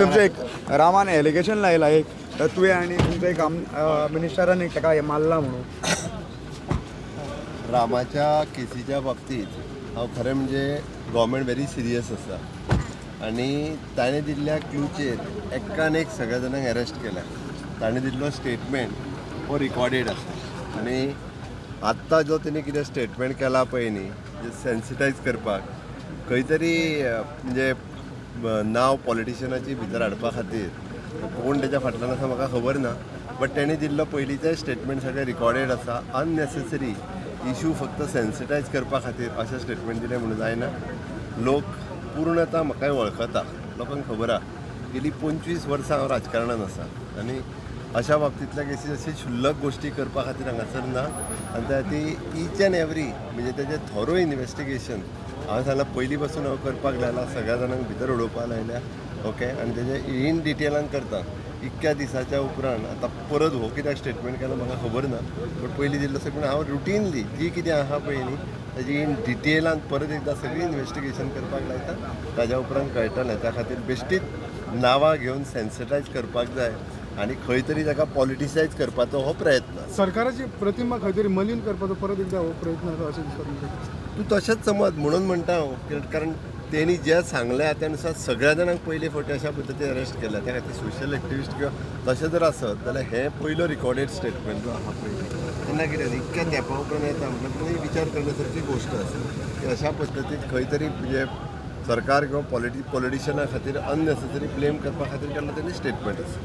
तुमचं एक रामाने एलिगेशन लायला एक तुवें आनी तुमचो एक मिनिस्टरान एक ताका मारला म्हणून रामाच्या केसीच्या बाबतीत हांव खरें म्हणजे गव्हर्मेंट व्हेरी सिरियस आसा आनी ताणें दिल्ल्या क्लूचेर एकान एक सगळ्या जाणांक अरेस्ट केल्या. ताणें दिल्लो स्टेटमेंट हो रिकॉर्डेड आसा आनी आत्तां जो तेणी कितें स्टेटमेंट केला पळय न्ही जे सेन्सिटायज करपाक खंय तरी म्हणजे नांव पॉलिटिशियनाची भितर हाडपा खातीर कोण तेच्या फाटल्यान आसा म्हाका खबर ना. बट तेणी दिल्लो पयलींचें स्टेटमेंट सगळें रिकॉर्डेड आसा. अननेसेसरी इशू फक्त सेन्सिटायज करपा खातीर अशें स्टेटमेंट दिलें म्हणून जायना. लोक पूर्णता म्हाकाय वळखता, लोकांक खबर आसा गेली 25 वर्सां हांव राजकारणान आसा आनी अशा बाबतींतल्या केसी अशी क्षुल्लक गोश्टी करपा खातीर हांगासर ना. आनी त्या ती ईच एंड एवरी म्हणजे तेजें थोरो इन्वेस्टिगेशन हांवें सांगलां पयलीं पासून हांव करपाक लायला, सगळ्या जाणांक भितर उडोवपा लायल्या. ओके, आनी तेजें इन डिटेलान करता. इतक्या दिसाच्या उपरांत आतां परत हो कित्याक स्टेटमेंट केलो म्हाका खबर ना. बट पयलीं दिल्लो सगळें हांव रुटीनली जी कितें आहा पळय न्ही तेजी इन डिटेलान परत एकदां सगळी इन्वेस्टिगेशन करपाक लायता. ताज्या उपरांत कळटलें. त्या खातीर बेश्टीत नांवां घेवन सेन्सिटायज करपाक जाय आनी खंय तरी ताका पॉलिटिसायज करपाचो हो प्रयत्न. सरकाराची प्रतिमा खंय तरी मलीन करपाचो परत एकदा हो प्रयत्न आसा अशें दिसता. तूं तशेंच समज म्हणून म्हणटा हांव, कारण तेणी जें सांगलें त्या नुसार सगळ्या जाणांक पयले फावटी अशा पद्दतीन अरेस्ट केल्या. त्या खातीर सोशल एक्टिविस्ट किंवा तशें जर आसत जाल्यार हे पयलो रिकॉर्डेड स्टेटमेंट जो आहा पळय तेन्ना कितें इतक्या तेंपा उपरांत येता म्हटल्यार तुमी विचार करण्यासारकी गोश्ट आसा की अशा पद्दतीन खंय तरी म्हणजे सरकार किंवा पॉलिटिशियना खातीर अननेसेसरी ब्लेम करपा खातीर केल्लो तेणी स्टेटमेंट आसा.